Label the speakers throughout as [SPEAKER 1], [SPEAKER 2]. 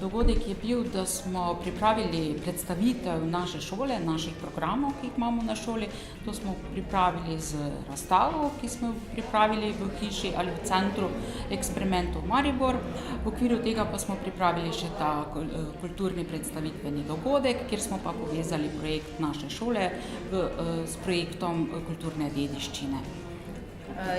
[SPEAKER 1] dogodek je bil, da smo pripravili predstavitev naše šole, naših programov, ki jih imamo na šoli. To smo pripravili z razstavo, ki smo pripravili v hiši ali v centru eksperimentov Maribor. V okviru tega pa smo pripravili še ta kulturni predstavitveni dogodek, kjer smo pa povezali projekt naše šole s projektom kulturne dediščine.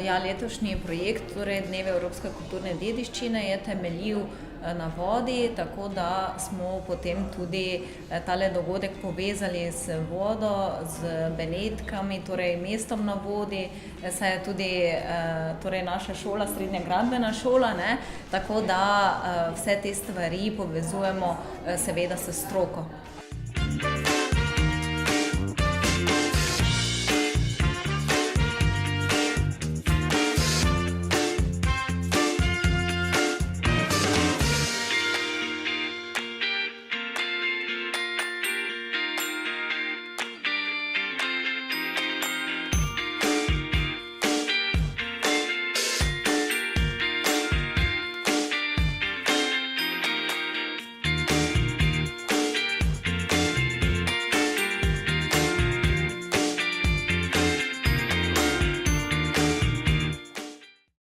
[SPEAKER 2] Ja, letošnji projekt, torej Dnevi evropske kulturne dediščine, je temeljil na vodi, tako da smo potem tudi tale dogodek povezali z vodo, z Benetkami, torej mestom na vodi, saj je tudi torej naša šola, srednja gradbena šola, ne? Tako da vse te stvari povezujemo seveda s stroko.